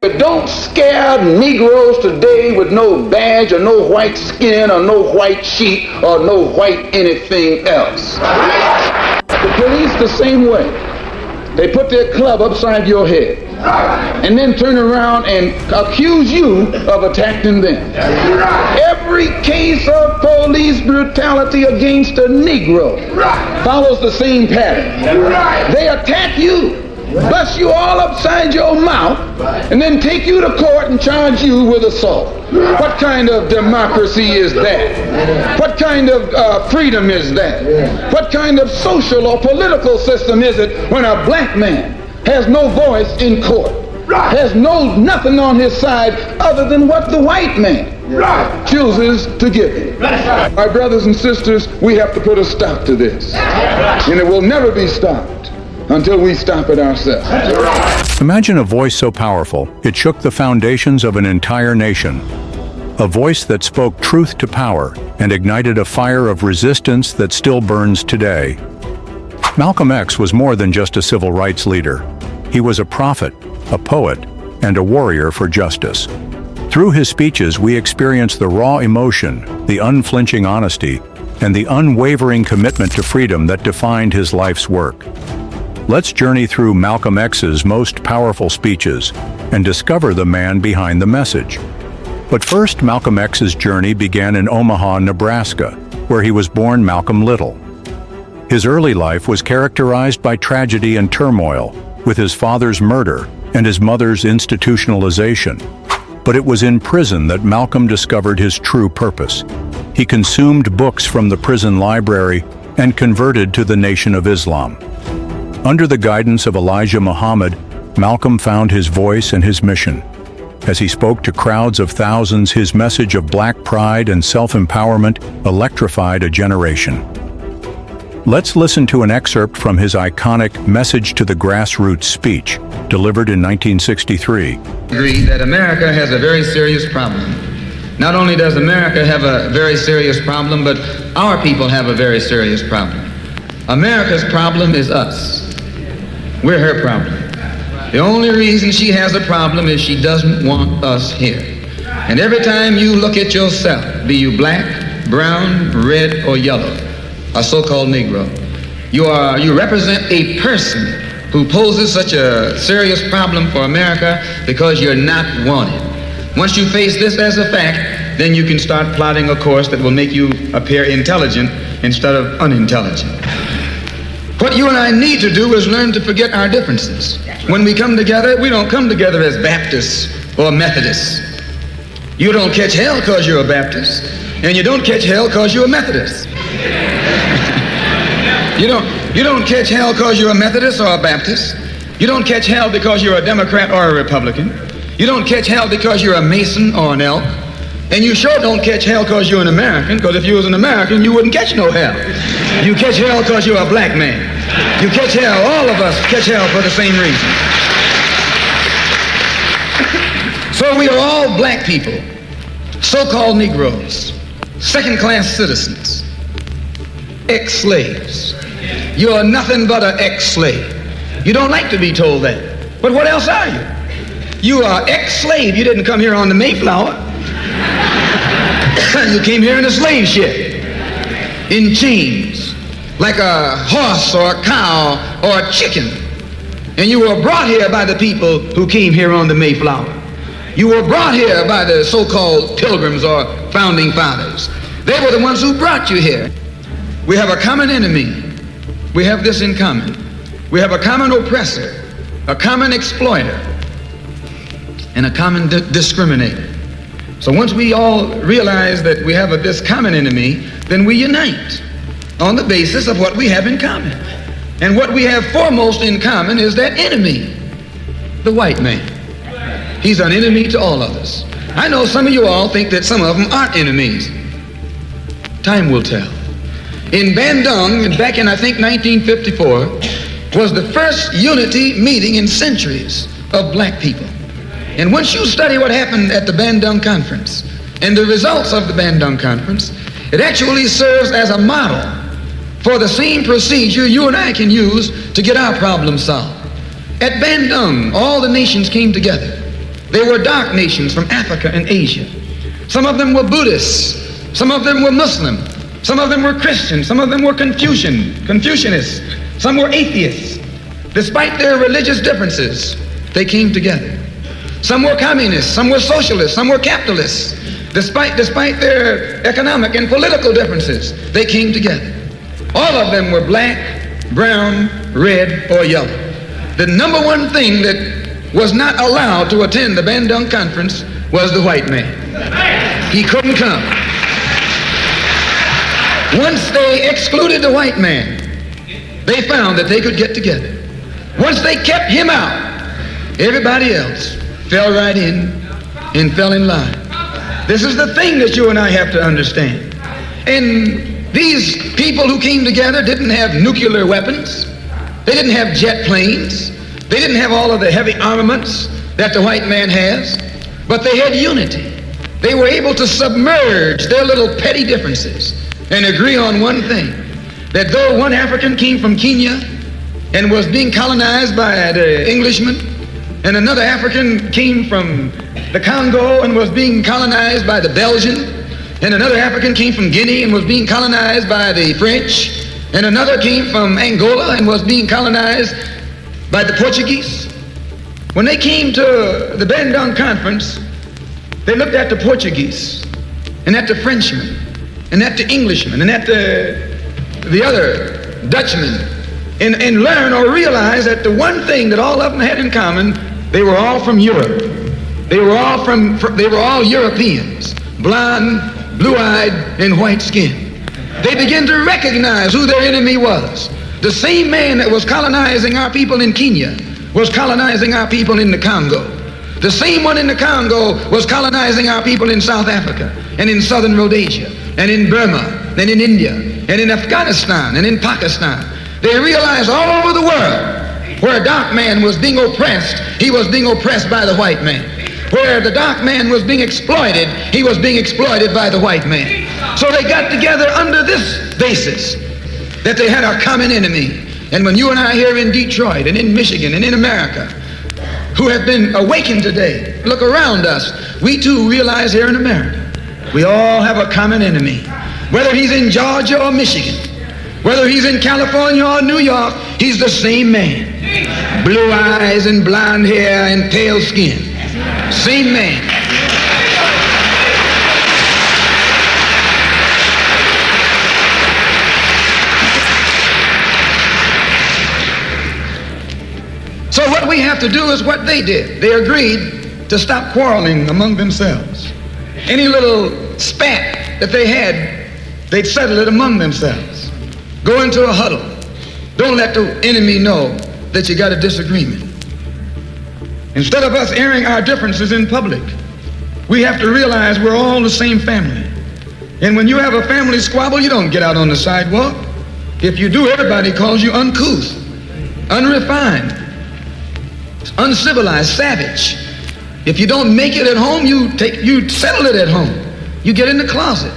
But don't scare Negroes today with no badge or no white skin or no white sheet or no white anything else. The police the same way. They put their club upside your head and then turn around and accuse you of attacking them. Every case of police brutality against a Negro follows the same pattern. They attack you, bust you all upside your mouth, and then take you to court and charge you with assault. What kind of democracy is that? What kind of freedom is that? What kind of social or political system is it when a black man has no voice in court, has nothing on his side other than what the white man chooses to give him? My brothers and sisters, we have to put a stop to this, and it will never be stopped until we stop it ourselves. Imagine a voice so powerful, it shook the foundations of an entire nation. A voice that spoke truth to power and ignited a fire of resistance that still burns today. Malcolm X was more than just a civil rights leader. He was a prophet, a poet, and a warrior for justice. Through his speeches, we experience the raw emotion, the unflinching honesty, and the unwavering commitment to freedom that defined his life's work. Let's journey through Malcolm X's most powerful speeches and discover the man behind the message. But first, Malcolm X's journey began in Omaha, Nebraska, where he was born Malcolm Little. His early life was characterized by tragedy and turmoil, with his father's murder and his mother's institutionalization. But it was in prison that Malcolm discovered his true purpose. He consumed books from the prison library and converted to the Nation of Islam. Under the guidance of Elijah Muhammad, Malcolm found his voice and his mission. As he spoke to crowds of thousands, his message of black pride and self-empowerment electrified a generation. Let's listen to an excerpt from his iconic Message to the Grassroots speech, delivered in 1963. Agree that America has a very serious problem. Not only does America have a very serious problem, but our people have a very serious problem. America's problem is us. We're her problem. The only reason she has a problem is she doesn't want us here. And every time you look at yourself, be you black, brown, red, or yellow, a so-called Negro, you represent a person who poses such a serious problem for America because you're not wanted. Once you face this as a fact, then you can start plotting a course that will make you appear intelligent instead of unintelligent. What you and I need to do is learn to forget our differences. When we come together, we don't come together as Baptists or Methodists. You don't catch hell because you're a Baptist, and you don't catch hell because you're a Methodist. You don't catch hell because you're a Methodist or a Baptist. You don't catch hell because you're a Democrat or a Republican. You don't catch hell because you're a Mason or an Elk. And you sure don't catch hell because you're an American, because if you was an American, you wouldn't catch no hell. You catch hell because you're a black man. You catch hell, all of us catch hell for the same reason. So we are all black people, so-called Negroes, second-class citizens, ex-slaves. You are nothing but an ex-slave. You don't like to be told that. But what else are you? You are ex-slave. You didn't come here on the Mayflower. You came here in a slave ship, in chains, like a horse or a cow or a chicken. And you were brought here by the people who came here on the Mayflower. You were brought here by the so-called pilgrims or founding fathers. They were the ones who brought you here. We have a common enemy. We have this in common. We have a common oppressor, a common exploiter, and a common discriminator. So once we all realize that we have this common enemy, then we unite on the basis of what we have in common. And what we have foremost in common is that enemy, the white man. He's an enemy to all of us. I know some of you all think that some of them aren't enemies. Time will tell. In Bandung, back in I think 1954, was the first unity meeting in centuries of black people. And once you study what happened at the Bandung Conference and the results of the Bandung Conference, it actually serves as a model for the same procedure you and I can use to get our problem solved. At Bandung, all the nations came together They were dark nations from Africa and Asia. Some of them were Buddhists. Some of them were Muslim. Some of them were Christian. Some of them were Confucianists. Some were atheists. Despite their religious differences, they came together. Some were communists. Some were socialists. Some were capitalists. Despite their economic and political differences, they came together. All of them were black, brown, red, or yellow. The number one thing that was not allowed to attend the Bandung Conference was the white man. He couldn't come. Once they excluded the white man, they found that they could get together. Once they kept him out, everybody else fell right in and fell in line. This is the thing that you and I have to understand. And these people who came together didn't have nuclear weapons. They didn't have jet planes. They didn't have all of the heavy armaments that the white man has, but they had unity. They were able to submerge their little petty differences and agree on one thing, that though one African came from Kenya and was being colonized by the Englishmen, and another African came from the Congo and was being colonized by the Belgian, and another African came from Guinea and was being colonized by the French, and another came from Angola and was being colonized by the Portuguese. When they came to the Bandung Conference, they looked at the Portuguese and at the Frenchmen and at the Englishmen and at the other Dutchmen and learned or realized that the one thing that all of them had in common, they were all from Europe. They were all Europeans, blonde, blue-eyed, and white-skinned. They began to recognize who their enemy was. The same man that was colonizing our people in Kenya was colonizing our people in the Congo. The same one in the Congo was colonizing our people in South Africa and in southern Rhodesia and in Burma and in India and in Afghanistan and in Pakistan. They realized all over the world where a dark man was being oppressed, he was being oppressed by the white man. Where the dark man was being exploited, he was being exploited by the white man. So they got together under this basis, that they had a common enemy. And when you and I here in Detroit and in Michigan and in America, who have been awakened today, look around us, we too realize here in America, we all have a common enemy. Whether he's in Georgia or Michigan, whether he's in California or New York, he's the same man. Blue eyes and blonde hair and pale skin. Same man. So what we have to do is what they did. They agreed to stop quarreling among themselves. Any little spat that they had, they'd settle it among themselves. Go into a huddle. Don't let the enemy know that you got a disagreement. Instead of us airing our differences in public, we have to realize we're all the same family. And when you have a family squabble, you don't get out on the sidewalk. If you do, everybody calls you uncouth, unrefined, uncivilized, savage. If you don't make it at home, you settle it at home. You get in the closet,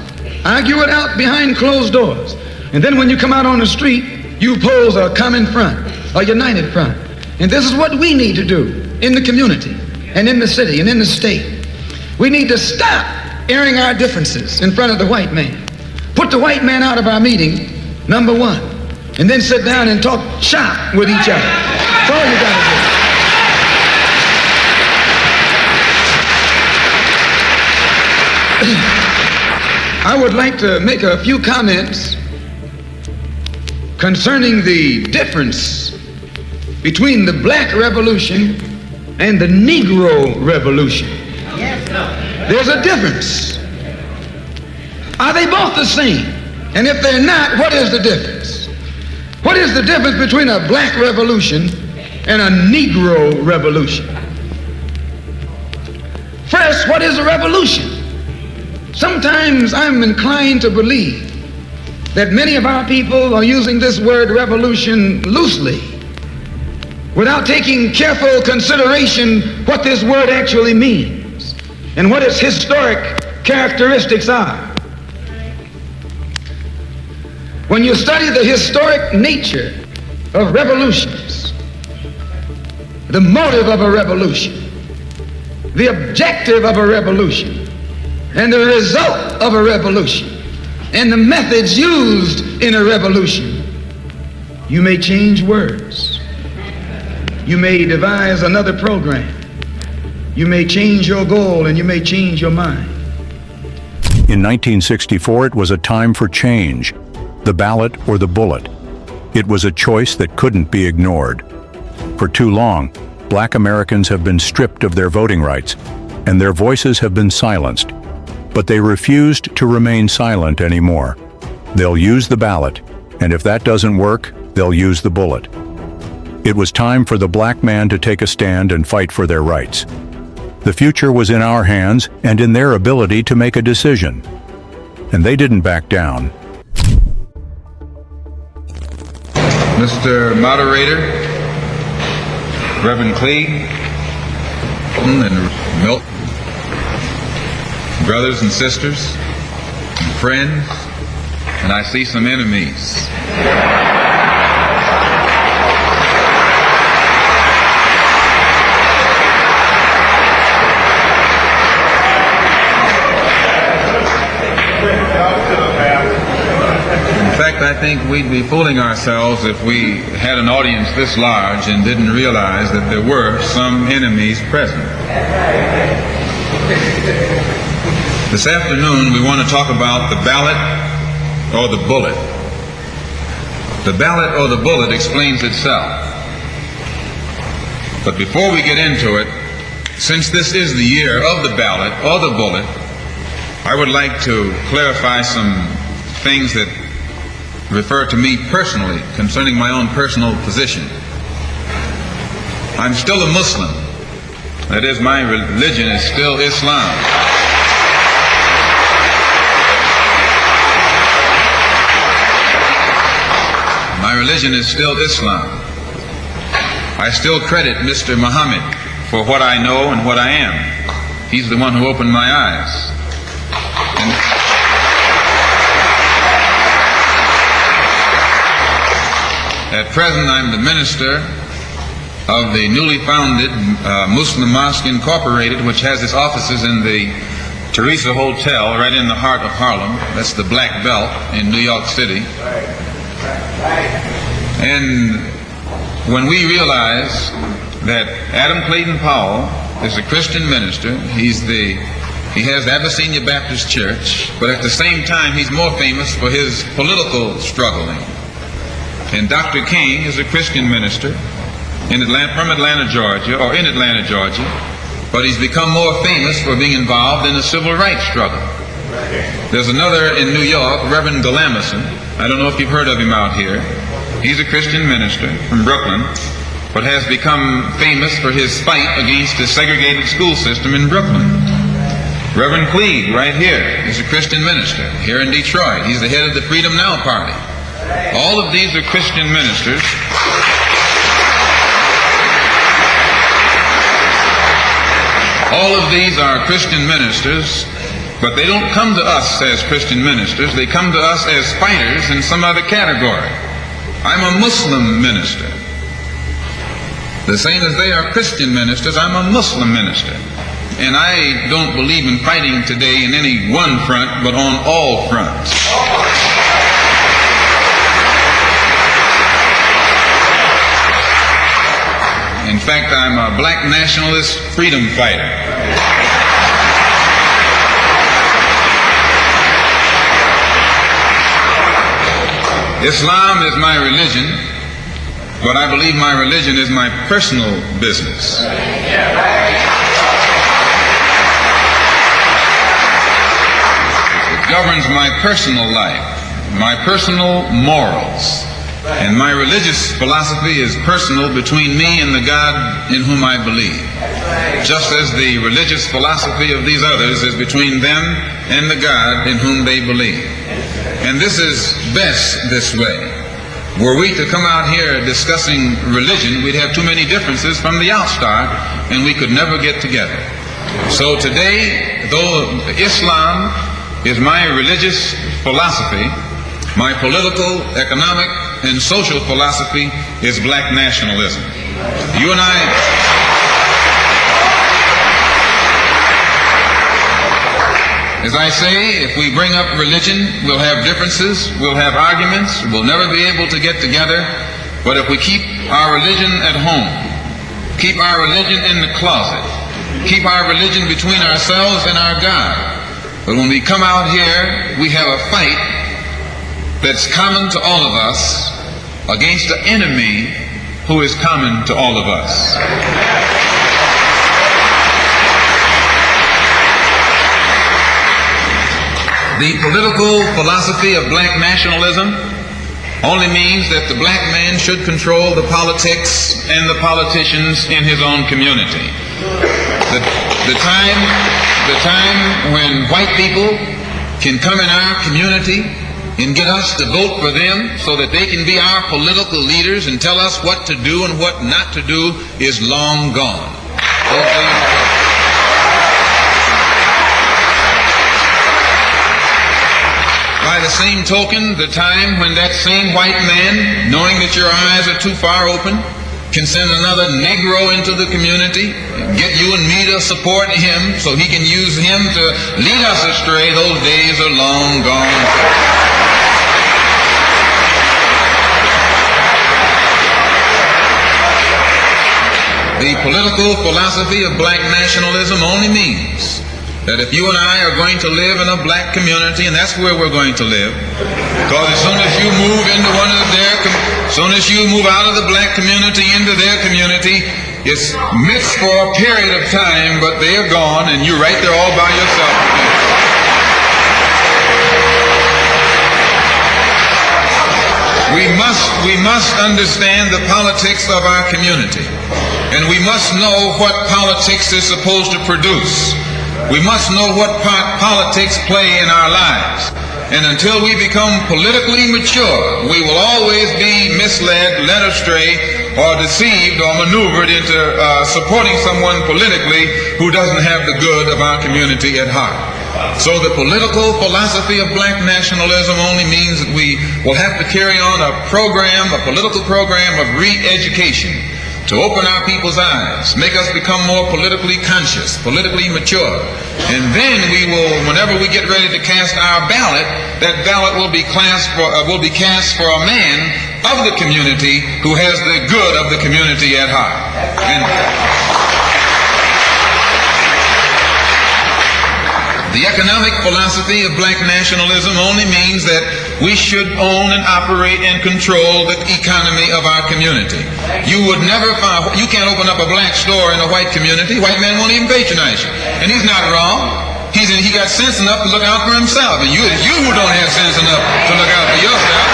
argue it out behind closed doors. And then when you come out on the street, you pose a common front, a united front. And this is what we need to do in the community and in the city and in the state. We need to stop airing our differences in front of the white man. Put the white man out of our meeting, number one, and then sit down and talk shop with each other. That's all you gotta do. I would like to make a few comments concerning the difference between the Black Revolution and the Negro Revolution. There's a difference. Are they both the same? And if they're not, what is the difference? What is the difference between a Black Revolution and a Negro Revolution? First, what is a revolution? Sometimes I'm inclined to believe that many of our people are using this word revolution loosely, without taking careful consideration what this word actually means and what its historic characteristics are. When you study the historic nature of revolutions, the motive of a revolution, the objective of a revolution and the result of a revolution and the methods used in a revolution, you may change words. You may devise another program. You may change your goal and you may change your mind. In 1964, it was a time for change, the ballot or the bullet. It was a choice that couldn't be ignored. For too long, Black Americans have been stripped of their voting rights, and their voices have been silenced. But they refused to remain silent anymore. They'll use the ballot, and if that doesn't work, they'll use the bullet. It was time for the black man to take a stand and fight for their rights. The future was in our hands and in their ability to make a decision. And they didn't back down. Mr. Moderator, Reverend Cleave, and Milt, brothers and sisters, and friends, and I see some enemies. In fact, I think we'd be fooling ourselves if we had an audience this large and didn't realize that there were some enemies present. This afternoon, we want to talk about the ballot or the bullet. The ballot or the bullet explains itself. But before we get into it, since this is the year of the ballot or the bullet, I would like to clarify some things that refer to me personally concerning my own personal position. I'm still a Muslim. That is, my religion is still Islam. My religion is still Islam. I still credit Mr. Muhammad for what I know and what I am. He's the one who opened my eyes. At present, I'm the minister of the newly founded Muslim Mosque Incorporated, which has its offices in the Teresa Hotel right in the heart of Harlem. That's the Black Belt in New York City. And when we realize that Adam Clayton Powell is a Christian minister, he has the Abyssinia Baptist Church, but at the same time he's more famous for his political struggling. And Dr. King is a Christian minister from Atlanta, Georgia, or in Atlanta, Georgia, but he's become more famous for being involved in the civil rights struggle. There's another in New York, Reverend Galamison. I don't know if you've heard of him out here. He's a Christian minister from Brooklyn, but has become famous for his fight against the segregated school system in Brooklyn. Reverend Cleave, right here, is a Christian minister here in Detroit. He's the head of the Freedom Now Party. All of these are Christian ministers. All of these are Christian ministers, but they don't come to us as Christian ministers. They come to us as fighters in some other category. I'm a Muslim minister. The same as they are Christian ministers, I'm a Muslim minister. And I don't believe in fighting today in any one front, but on all fronts. In fact, I'm a black nationalist freedom fighter. Islam is my religion, but I believe my religion is my personal business. It governs my personal life, my personal morals. And my religious philosophy is personal between me and the God in whom I believe. Just as the religious philosophy of these others is between them and the God in whom they believe. And this is best this way. Were we to come out here discussing religion, we'd have too many differences from the outstart, and we could never get together. So today, though Islam is my religious philosophy, my political, economic, and social philosophy is black nationalism. You and I As I say, if we bring up religion, we'll have differences, we'll have arguments, we'll never be able to get together. But if we keep our religion at home, keep our religion in the closet, keep our religion between ourselves and our God, but when we come out here, we have a fight that's common to all of us against the enemy who is common to all of us. The political philosophy of black nationalism only means that the black man should control the politics and the politicians in his own community. The time when white people can come in our community and get us to vote for them so that they can be our political leaders and tell us what to do and what not to do is long gone. By the same token, the time when that same white man, knowing that your eyes are too far open, can send another Negro into the community, get you and me to support him so he can use him to lead us astray, those days are long gone. The political philosophy of black nationalism only means that if you and I are going to live in a black community, and that's where we're going to live, because as soon as you move into one of their, as soon as you move out of the black community into their community, it's mixed for a period of time, but they are gone, and you're right there all by yourself. We must understand the politics of our community, and we must know what politics is supposed to produce. We must know what part politics play in our lives. And until we become politically mature, we will always be misled, led astray, or deceived or maneuvered into supporting someone politically who doesn't have the good of our community at heart. So the political philosophy of black nationalism only means that we will have to carry on a political program of re-education, to open our people's eyes, make us become more politically conscious, politically mature. And then we will, whenever we get ready to cast our ballot, that ballot will be cast for a man of the community who has the good of the community at heart. The economic philosophy of black nationalism only means that we should own and operate and control the economy of our community. You would never find, you can't open up a black store in a white community. White man won't even patronize you. And he's not wrong. He got sense enough to look out for himself. And you who don't have sense enough to look out for yourself.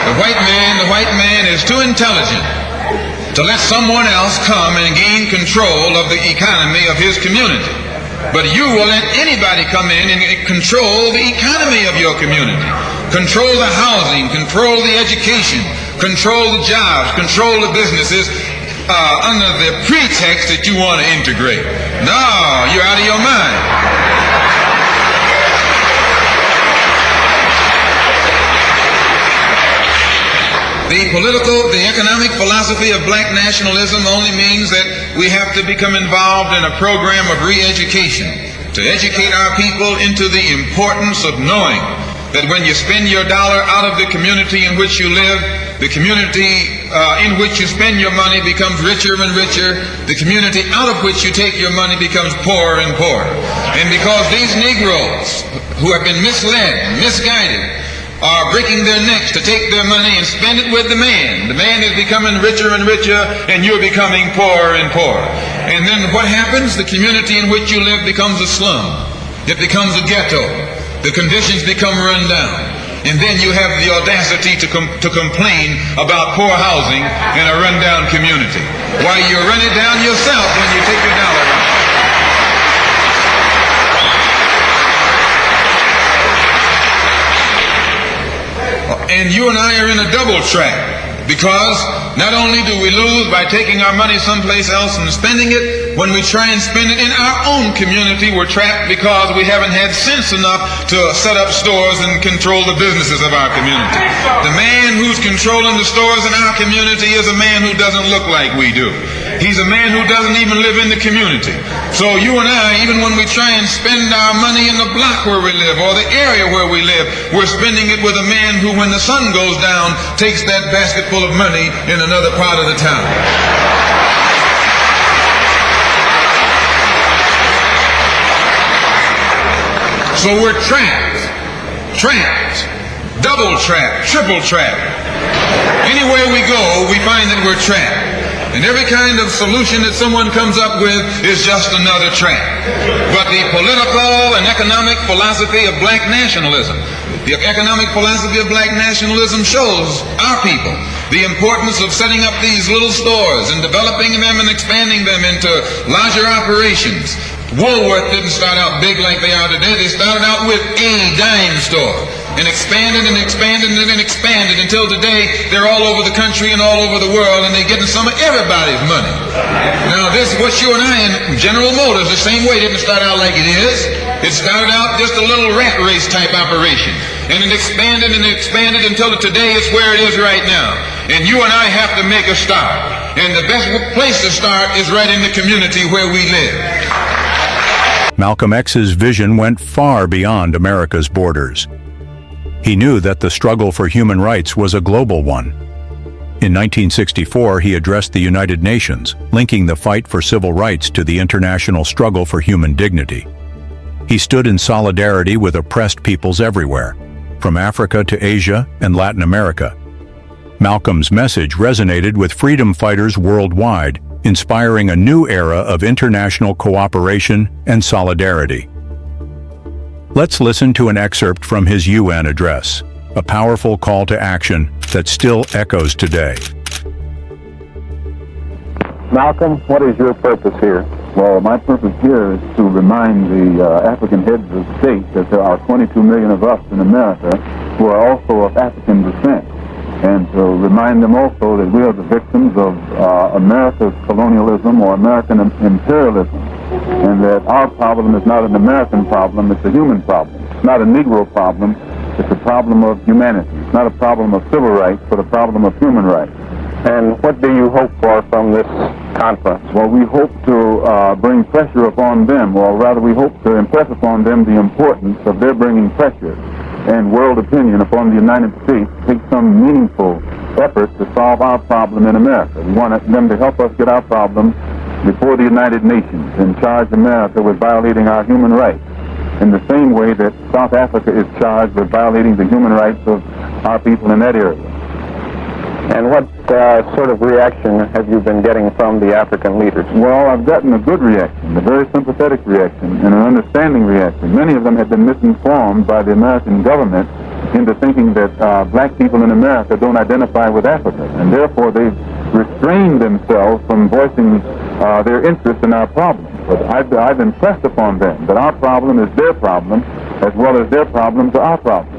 The white man is too intelligent to let someone else come and gain control of the economy of his community. But you will let anybody come in and control the economy of your community. Control the housing, control the education, control the jobs, control the businesses under the pretext that you want to integrate. No, you're out of your mind. The economic philosophy of black nationalism only means that we have to become involved in a program of re-education to educate our people into the importance of knowing that when you spend your dollar out of the community in which you live, the community in which you spend your money becomes richer and richer. The community out of which you take your money becomes poorer and poorer. And because these Negroes who have been misled, misguided, are breaking their necks to take their money and spend it with the man. The man is becoming richer and richer, and you're becoming poorer and poorer. And then what happens? The community in which you live becomes a slum. It becomes a ghetto. The conditions become run down. And then you have the audacity to complain about poor housing in a run-down community. Why, you run it down yourself when you take your dollar out. And you and I are in a double trap, because not only do we lose by taking our money someplace else and spending it, when we try and spend it in our own community, we're trapped because we haven't had sense enough to set up stores and control the businesses of our community. The man who's controlling the stores in our community is a man who doesn't look like we do. He's a man who doesn't even live in the community. So you and I, even when we try and spend our money in the block where we live or the area where we live, we're spending it with a man who, when the sun goes down, takes that basket full of money in another part of the town. So we're trapped, double trapped, triple trapped. Anywhere we go, we find that we're trapped. And every kind of solution that someone comes up with is just another trap. But the political and economic philosophy of black nationalism, the economic philosophy of black nationalism shows our people the importance of setting up these little stores and developing them and expanding them into larger operations. Woolworth didn't start out big like they are today. They started out with a dime store and expanded and expanded and expanded until today they're all over the country and all over the world, and they're getting some of everybody's money. Now this, what you and I in General Motors, the same way, didn't start out like it is. It started out just a little rat race type operation, and it expanded and expanded until today it's where it is right now. And you and I have to make a start, and the best place to start is right in the community where we live. Malcolm X's vision went far beyond America's borders. He knew that the struggle for human rights was a global one. In 1964, he addressed the United Nations, linking the fight for civil rights to the international struggle for human dignity. He stood in solidarity with oppressed peoples everywhere, from Africa to Asia and Latin America. Malcolm's message resonated with freedom fighters worldwide, inspiring a new era of international cooperation and solidarity. Let's listen to an excerpt from his UN address, a powerful call to action that still echoes today. Malcolm, what is your purpose here? Well, my purpose here is to remind the African heads of state that there are 22 million of us in America who are also of African descent, and to remind them also that we are the victims of America's colonialism or American imperialism, and that our problem is not an American problem, it's a human problem. It's not a Negro problem, it's a problem of humanity. It's not a problem of civil rights, but a problem of human rights. And what do you hope for from this conference? Well, we hope to bring pressure upon them, or rather we hope to impress upon them the importance of their bringing pressure and world opinion upon the United States to take some meaningful effort to solve our problem in America. We want them to help us get our problem before the United Nations and charge America with violating our human rights in the same way that South Africa is charged with violating the human rights of our people in that area. And what sort of reaction have you been getting from the African leaders? Well, I've gotten a good reaction, a very sympathetic reaction, and an understanding reaction. Many of them have been misinformed by the American government into thinking that black people in America don't identify with Africa, and therefore they've restrained themselves from voicing their interest in our problem. But I've impressed upon them that our problem is their problem, as well as their problems are our problems.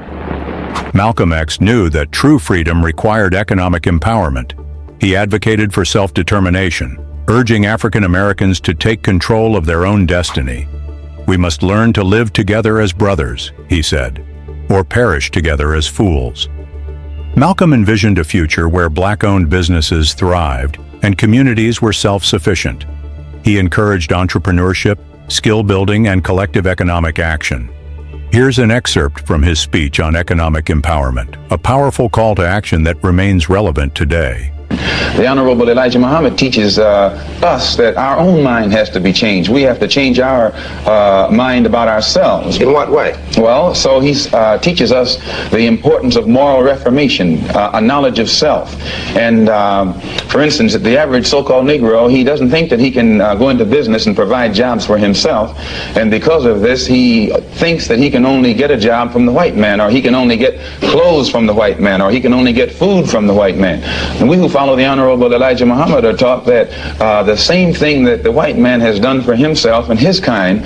Malcolm X knew that true freedom required economic empowerment. He advocated for self-determination, urging African Americans to take control of their own destiny. "We must learn to live together as brothers," he said, "or perish together as fools." Malcolm envisioned a future where black-owned businesses thrived and communities were self-sufficient. He encouraged entrepreneurship, skill building, and collective economic action. Here's an excerpt from his speech on economic empowerment, a powerful call to action that remains relevant today. The Honorable Elijah Muhammad teaches us that our own mind has to be changed. We have to change our mind about ourselves. In what way? Well, so he teaches us the importance of moral reformation, a knowledge of self. And for instance, the average so-called Negro, he doesn't think that he can go into business and provide jobs for himself. And because of this, he thinks that he can only get a job from the white man, or he can only get clothes from the white man, or he can only get food from the white man. And we who follow follow the Honorable Elijah Muhammad are taught that the same thing that the white man has done for himself and his kind,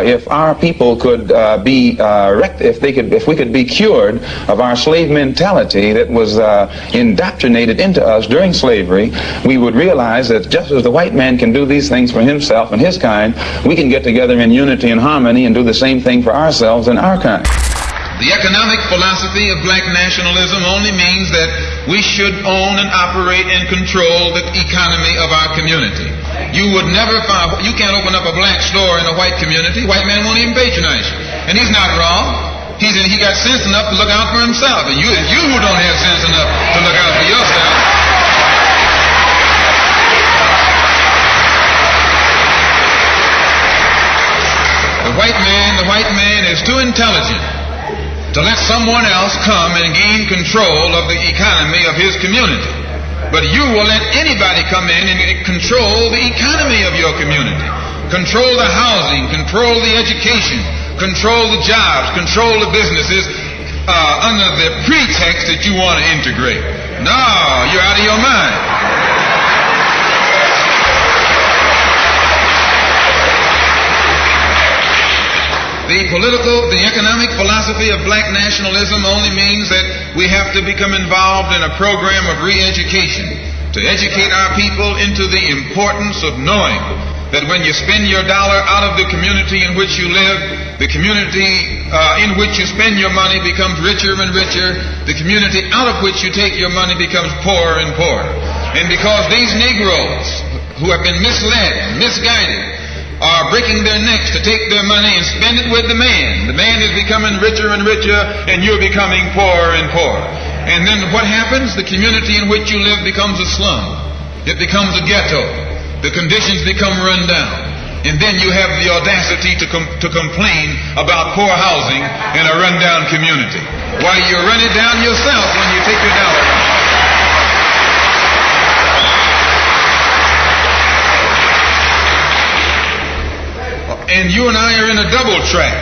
if our people could if we could be cured of our slave mentality that was indoctrinated into us during slavery, we would realize that just as the white man can do these things for himself and his kind, we can get together in unity and harmony and do the same thing for ourselves and our kind. The economic philosophy of black nationalism only means that we should own and operate and control the economy of our community. You would never find, you can't open up a black store in a white community. White man won't even patronize you. And he's not wrong. He got sense enough to look out for himself. And you who don't have sense enough to look out for yourself. The white man is too intelligent to let someone else come and gain control of the economy of his community. But you will let anybody come in and control the economy of your community. Control the housing, control the education, control the jobs, control the businesses under the pretext that you want to integrate. No, you're out of your mind. The economic philosophy of black nationalism only means that we have to become involved in a program of re-education to educate our people into the importance of knowing that when you spend your dollar out of the community in which you live, the community in which you spend your money becomes richer and richer. The community out of which you take your money becomes poorer and poorer. And because these Negroes who have been misled and misguided are breaking their necks to take their money and spend it with the man. The man is becoming richer and richer, and you're becoming poorer and poorer. And then what happens? The community in which you live becomes a slum. It becomes a ghetto. The conditions become run down. And then you have the audacity to complain about poor housing in a rundown community. Why, you run it down yourself when you take your dollar out. And you and I are in a double trap,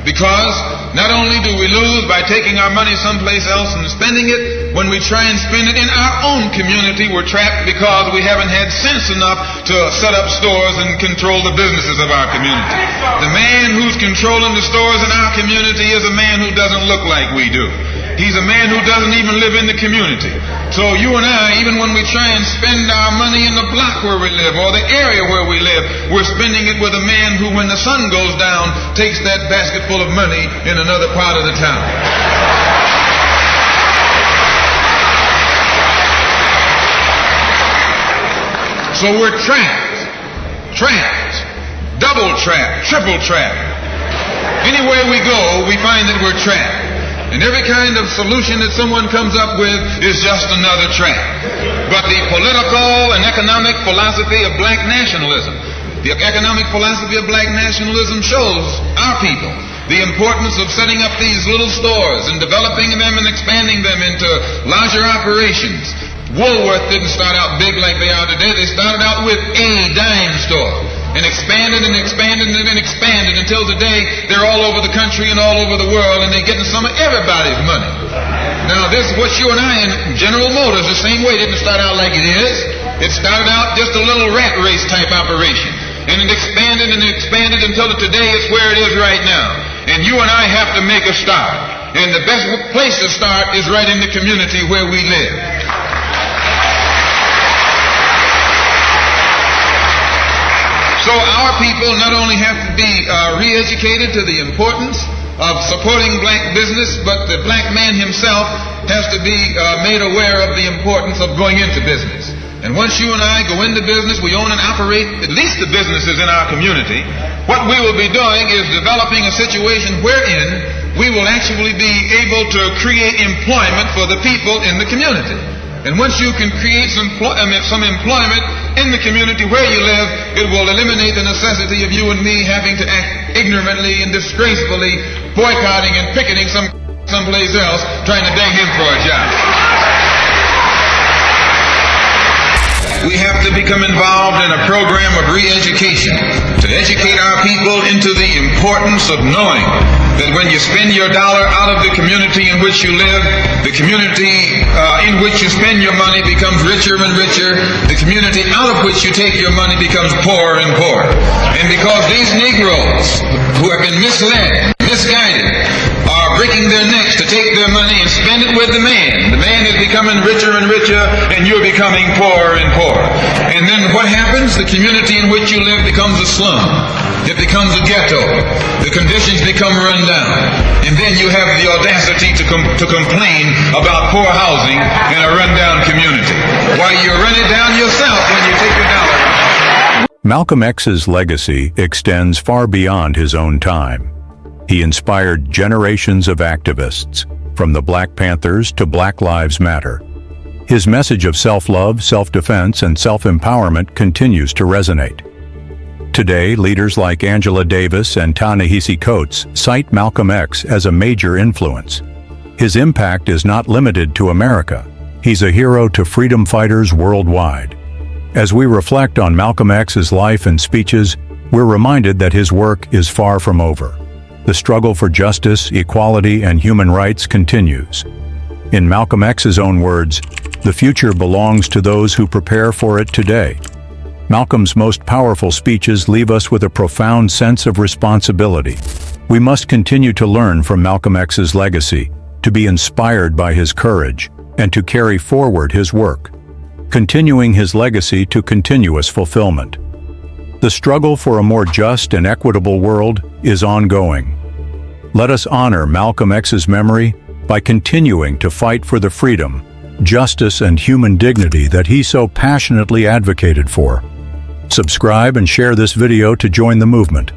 because not only do we lose by taking our money someplace else and spending it, when we try and spend it in our own community, we're trapped because we haven't had sense enough to set up stores and control the businesses of our community. The man who's controlling the stores in our community is a man who doesn't look like we do. He's a man who doesn't even live in the community. So you and I, even when we try and spend our money in the block where we live or the area where we live, we're spending it with a man who, when the sun goes down, takes that basket full of money in another part of the town. So we're trapped, double trapped, triple trapped. Anywhere we go, we find that we're trapped. And every kind of solution that someone comes up with is just another trap. But the political and economic philosophy of black nationalism, the economic philosophy of black nationalism shows our people the importance of setting up these little stores and developing them and expanding them into larger operations. Woolworth didn't start out big like they are today. They started out with a dime store and expanded and expanded and expanded until today they're all over the country and all over the world, and they're getting some of everybody's money. Now this, what you and I in General Motors, the same way, didn't start out like it is. It started out just a little rat race type operation, and it expanded and expanded until today it's where it is right now. And you and I have to make a start, and the best place to start is right in the community where we live. So our people not only have to be re-educated to the importance of supporting black business, but the black man himself has to be made aware of the importance of going into business. And once you and I go into business, we own and operate at least the businesses in our community. What we will be doing is developing a situation wherein we will actually be able to create employment for the people in the community. And once you can create some employment in the community where you live, it will eliminate the necessity of you and me having to act ignorantly and disgracefully, boycotting and picketing someplace else, trying to beg him for a job. we have to become involved in a program of re-education to educate our people into the importance of knowing that when you spend your dollar out of the community in which you live, the community in which you spend your money becomes richer and richer. The community out of which you take your money becomes poorer and poorer. And because these Negroes who have been misled, misguided, are breaking their necks to take their money and spend it with the man is becoming richer and richer, and you're becoming poorer and poorer. And then what happens? The community in which you live becomes a slum. It becomes a ghetto. The conditions become run down. And then you have the audacity to complain about poor housing in a rundown community. Why, you run it down yourself when you take your dollar. Malcolm X's legacy extends far beyond his own time. He inspired generations of activists, from the Black Panthers to Black Lives Matter. His message of self-love, self-defense, and self-empowerment continues to resonate. Today, leaders like Angela Davis and Ta-Nehisi Coates cite Malcolm X as a major influence. His impact is not limited to America. He's a hero to freedom fighters worldwide. As we reflect on Malcolm X's life and speeches, we're reminded that his work is far from over. The struggle for justice, equality, and human rights continues. In Malcolm X's own words, "The future belongs to those who prepare for it today." Malcolm's most powerful speeches leave us with a profound sense of responsibility. We must continue to learn from Malcolm X's legacy, to be inspired by his courage, and to carry forward his work, continuing his legacy to continuous fulfillment. The struggle for a more just and equitable world is ongoing. Let us honor Malcolm X's memory by continuing to fight for the freedom, justice, and human dignity that he so passionately advocated for. Subscribe and share this video to join the movement.